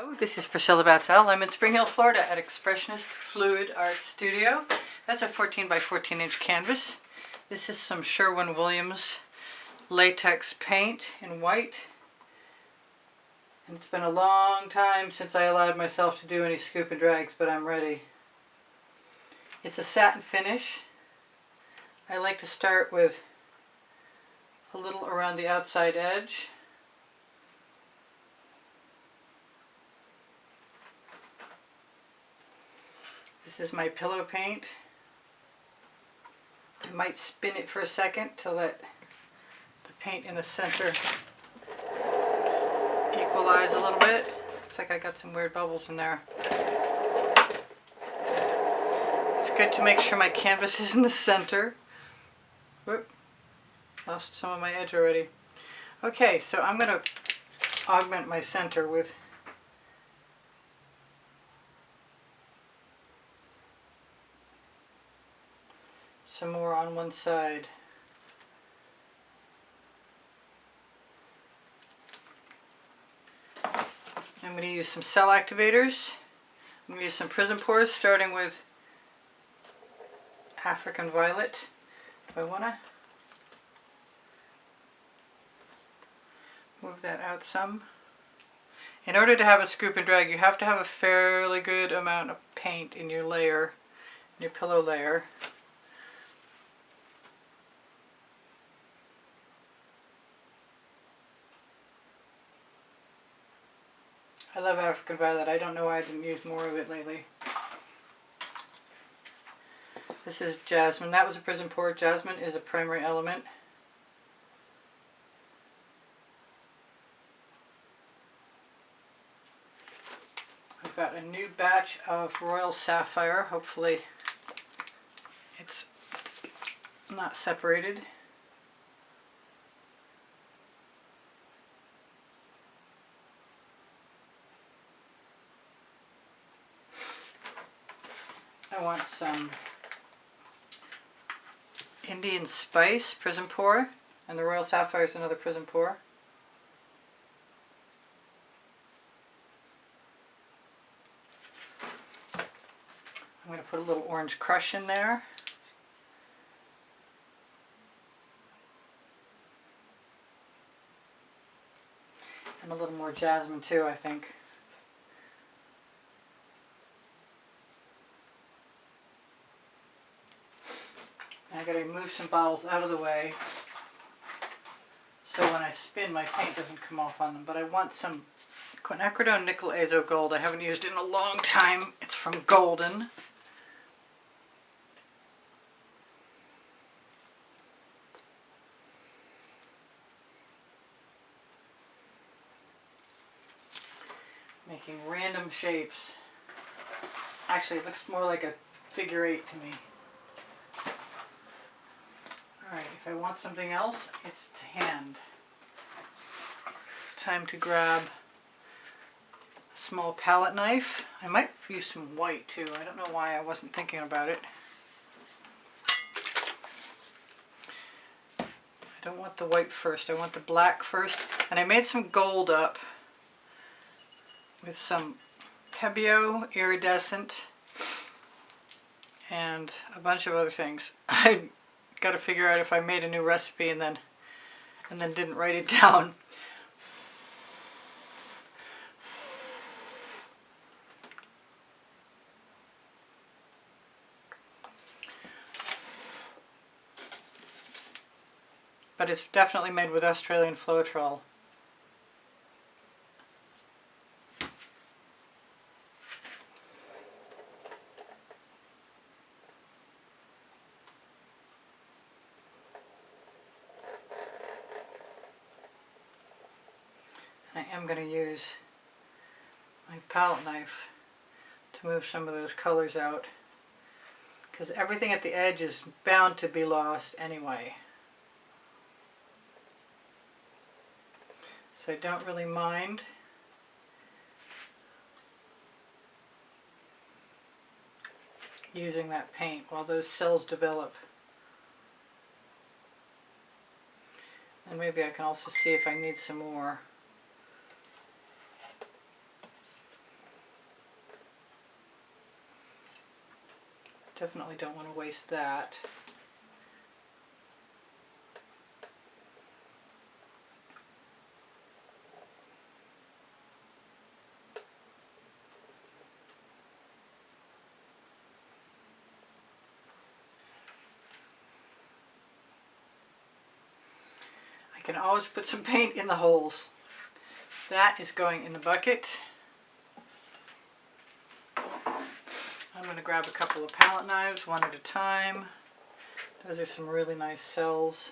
Hello, this is Priscilla Batzell. I'm in Spring Hill, Florida at Expressionist Fluid Art Studio. That's a 14 by 14 inch canvas. This is some Sherwin Williams latex paint in white. And it's been a long time since I allowed myself to do any scoop and drags, but I'm ready. It's a satin finish. I like to start with a little around the outside edge. This is my pillow paint. I might spin it for a second to let the paint in the center equalize a little bit. Looks like I got some weird bubbles in there. It's good to make sure my canvas is in the center. Whoop, lost some of my edge already. Okay, so I'm going to augment my center with some more on one side. I'm going to use some cell activators. I'm going to use some Prizm pours, starting with African Violet. Do I want to move that out some? In order to have a scoop and drag, you have to have a fairly good amount of paint in your layer, in your pillow layer. I love African Violet. I don't know why I didn't use more of it lately. This is Jasmine. That was a Prizm Pour. Jasmine is a primary element. I've got a new batch of Royal Sapphire. Hopefully it's not separated. I want some Indian Spice Prizm Pour, and the Royal Sapphire is another Prizm Pour. I'm going to put a little orange crush in there. And a little more jasmine too, I think. I gotta move some bottles out of the way so when I spin my paint doesn't come off on them. But I want some Quinacridone Nickel Azo Gold. I haven't used it in a long time. It's from Golden. Making random shapes. Actually, it looks more like a figure eight to me. Alright, if I want something else, it's to hand. It's time to grab a small palette knife. I might use some white too. I don't know why I wasn't thinking about it. I don't want the white first, I want the black first. And I made some gold up with some Pebeo iridescent and a bunch of other things. I got to figure out if I made a new recipe and then didn't write it down. But it's definitely made with Australian Floetrol. I am going to use my palette knife to move some of those colors out, because everything at the edge is bound to be lost anyway. So I don't really mind. Using that paint while those cells develop. And maybe I can also see if I need some more. Definitely don't want to waste that. I can always put some paint in the holes. That is going in the bucket. I'm going to grab a couple of palette knives one at a time. Those are some really nice cells.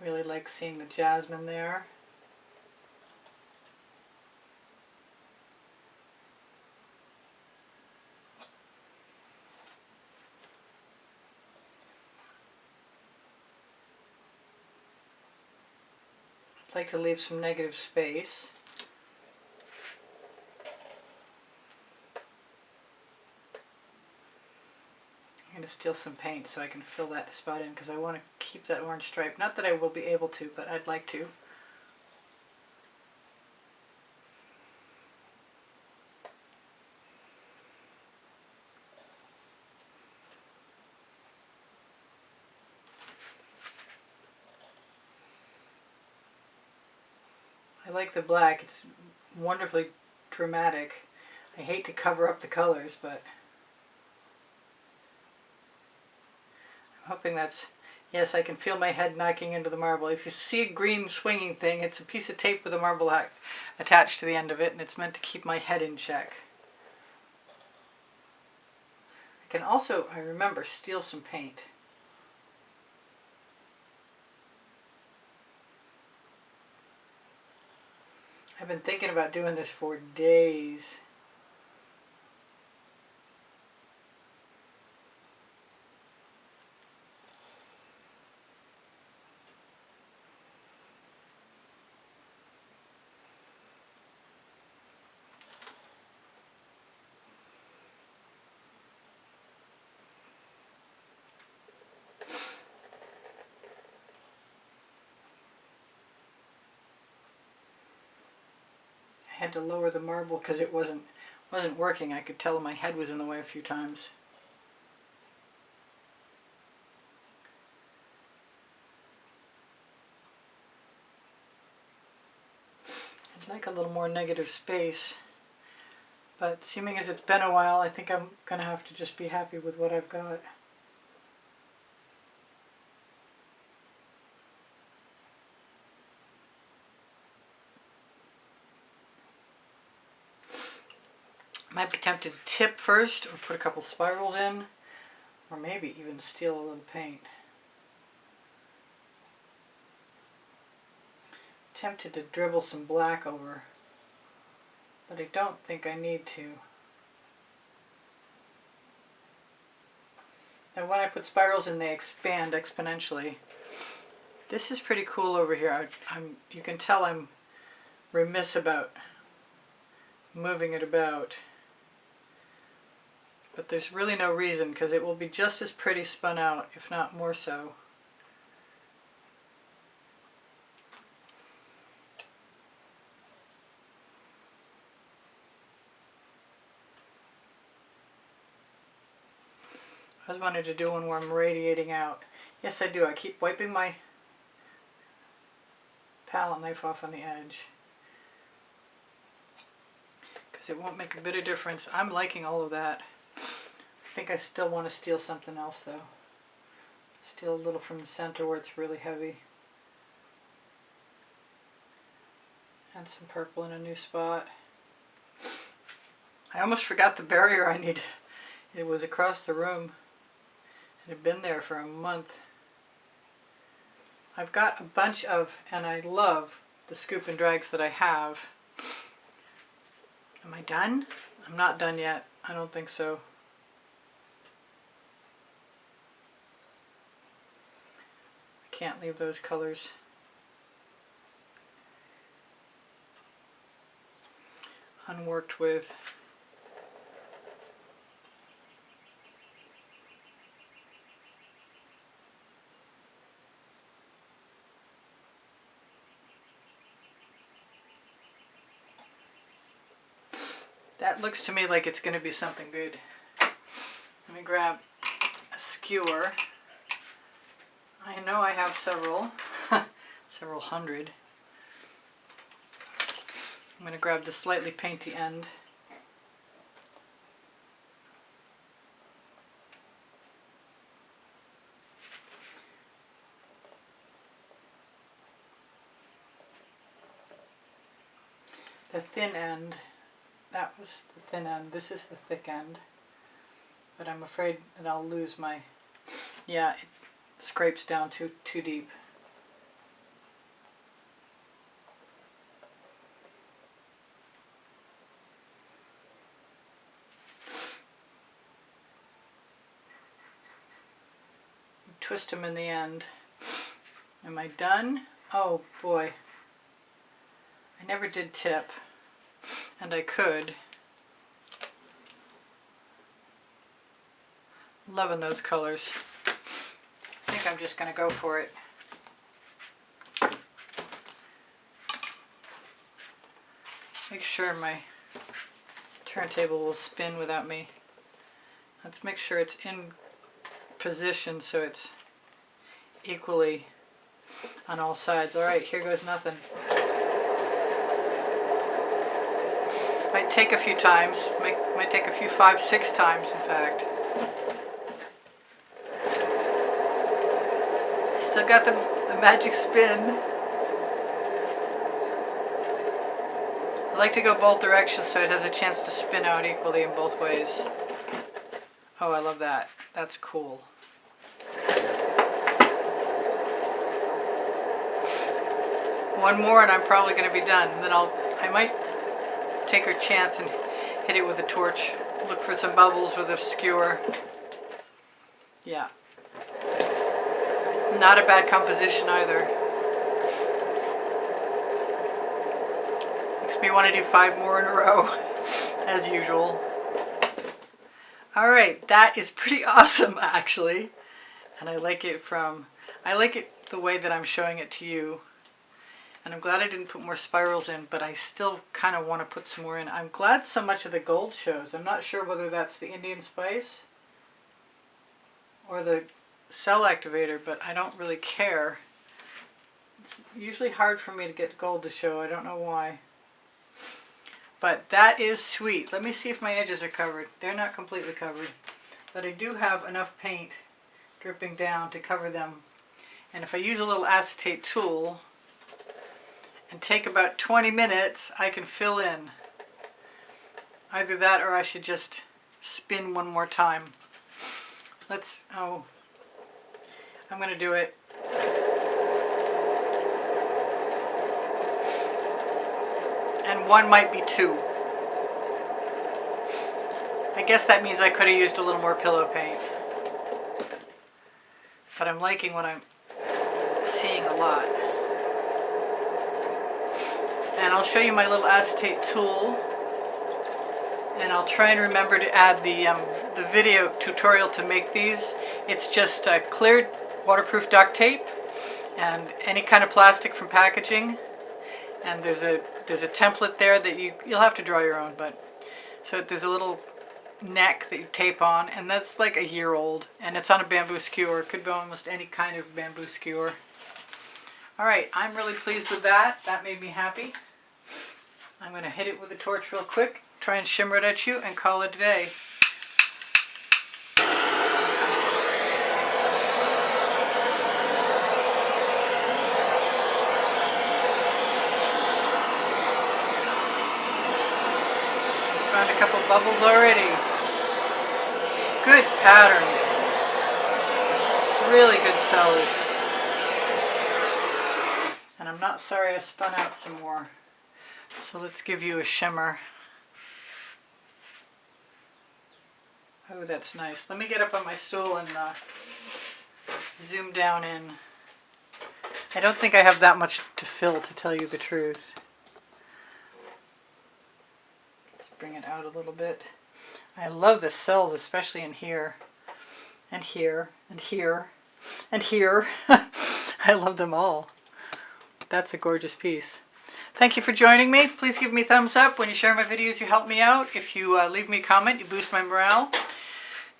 Really like seeing the jasmine there. I'd like to leave some negative space. I'm going to steal some paint so I can fill that spot in because I want to keep that orange stripe. Not that I will be able to, but I'd like to. I like the black. It's wonderfully dramatic. I hate to cover up the colors, but I'm hoping that's... Yes, I can feel my head knocking into the marble. If you see a green swinging thing, it's a piece of tape with a marble attached to the end of it, and it's meant to keep my head in check. I can also, I remember, steal some paint. I've been thinking about doing this for days. I had to lower the marble because it wasn't working. I could tell my head was in the way a few times. I'd like a little more negative space, but seeming as it's been a while, I think I'm going to have to just be happy with what I've got. Might be tempted to tip first, or put a couple spirals in, or maybe even steal a little paint. Tempted to dribble some black over, but I don't think I need to. Now when I put spirals in, they expand exponentially. This is pretty cool over here. You can tell I'm remiss about moving it about. But there's really no reason, because it will be just as pretty spun out, if not more so. I was wanting to do one where I'm radiating out. Yes, I do. I keep wiping my palette knife off on the edge, because it won't make a bit of difference. I'm liking all of that. I think I still want to steal something else though. Steal a little from the center where it's really heavy. And some purple in a new spot. I almost forgot the barrier I need. It was across the room. It had been there for a month. I've got a bunch of, and I love the scoop and drags that I have. Am I done? I'm not done yet. I don't think so. I can't leave those colors. Unworked with. That looks to me like it's going to be something good. Let me grab a skewer. I know I have several, several hundred. I'm going to grab the slightly painty end. The thin end, that was the thin end, this is the thick end. But I'm afraid that I'll lose my, yeah, it scrapes down too deep. Twist them in the end. Am I done? Oh boy. I never did tip, and I could. Loving those colors. I think I'm just going to go for it. Make sure my turntable will spin without me. Let's make sure it's in position so it's equally on all sides. Alright, here goes nothing. Might take a few times, might take a few 5-6 times in fact. Still got the magic spin. I like to go both directions so it has a chance to spin out equally in both ways. Oh, I love that. That's cool. One more and I'm probably going to be done. Then I might take a chance and hit it with a torch. Look for some bubbles with a skewer. Yeah. Not a bad composition either. Makes me want to do 5 more in a row, as usual. Alright, that is pretty awesome actually. And I like it the way that I'm showing it to you. And I'm glad I didn't put more spirals in, but I still kind of want to put some more in. I'm glad so much of the gold shows. I'm not sure whether that's the Indian spice or the cell activator, but I don't really care. It's usually hard for me to get gold to show. I don't know why. But that is sweet. Let me see if my edges are covered. They're not completely covered, but I do have enough paint dripping down to cover them. And if I use a little acetate tool and take about 20 minutes, I can fill in. Either that or I should just spin one more time. I'm going to do it. And one might be 2. I guess that means I could have used a little more pillow paint. But I'm liking what I'm seeing a lot. And I'll show you my little acetate tool. And I'll try and remember to add the video tutorial to make these. It's just cleared waterproof duct tape and any kind of plastic from packaging. And there's a template there that you'll have to draw your own, but so there's a little neck that you tape on, and that's like a year old, and it's on a bamboo skewer. It could be almost any kind of bamboo skewer. Alright, I'm really pleased with that. That made me happy. I'm going to hit it with a torch real quick, try and shimmer it at you, and call it a day. Found a couple bubbles already. Good patterns. Really good cells. And I'm not sorry I spun out some more. So let's give you a shimmer. Oh, that's nice. Let me get up on my stool and zoom down in. I don't think I have that much to fill, to tell you the truth. Bring it out a little bit. I love the cells, especially in here, and here, and here, and here. I love them all. That's a gorgeous piece. Thank you for joining me. Please give me a thumbs up. When you share my videos, you help me out. If you leave me a comment, you boost my morale.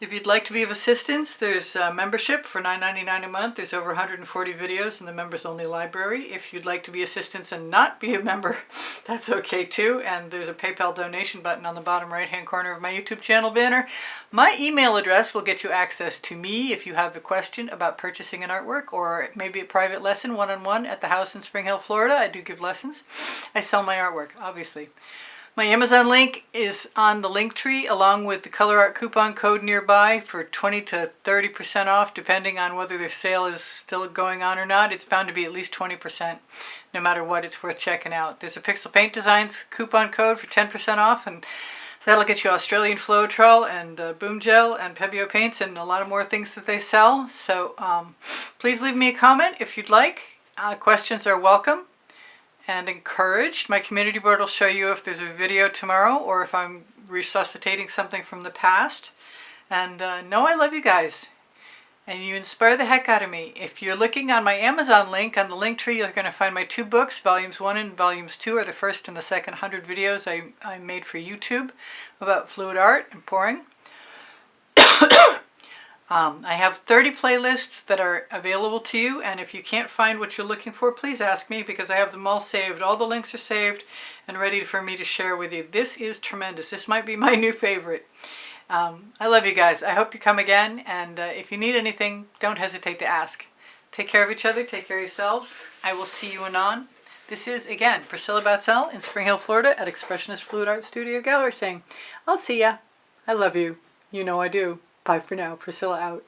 If you'd like to be of assistance, there's membership for $9.99 a month. There's over 140 videos in the members only library. If you'd like to be assistance and not be a member, that's okay too. And there's a PayPal donation button on the bottom right hand corner of my YouTube channel banner. My email address will get you access to me if you have a question about purchasing an artwork or maybe a private lesson one-on-one at the house in Spring Hill, Florida. I do give lessons. I sell my artwork, obviously. My Amazon link is on the link tree along with the Colourarte coupon code nearby for 20 to 30% off depending on whether their sale is still going on or not. It's bound to be at least 20%. No matter what, it's worth checking out. There's a Pixel Paint Designs coupon code for 10% off, and that'll get you Australian Floetrol and Boom Gel and Pebeo paints and a lot of more things that they sell. So please leave me a comment if you'd like. Questions are welcome and encouraged. My community board will show you if there's a video tomorrow or if I'm resuscitating something from the past. And know I love you guys. And you inspire the heck out of me. If you're looking on my Amazon link, on the link tree, you're going to find my 2 books. Volumes 1 and Volumes 2 are the first and the second 100 videos I made for YouTube about fluid art and pouring. I have 30 playlists that are available to you, and if you can't find what you're looking for, please ask me because I have them all saved. All the links are saved and ready for me to share with you. This is tremendous. This might be my new favorite. I love you guys. I hope you come again, and if you need anything, don't hesitate to ask. Take care of each other. Take care of yourselves. I will see you anon. This is, again, Priscilla Batzell in Spring Hill, Florida at Expressionist Fluid Art Studio Gallery saying, I'll see ya. I love you. You know I do. Bye for now. Priscilla out.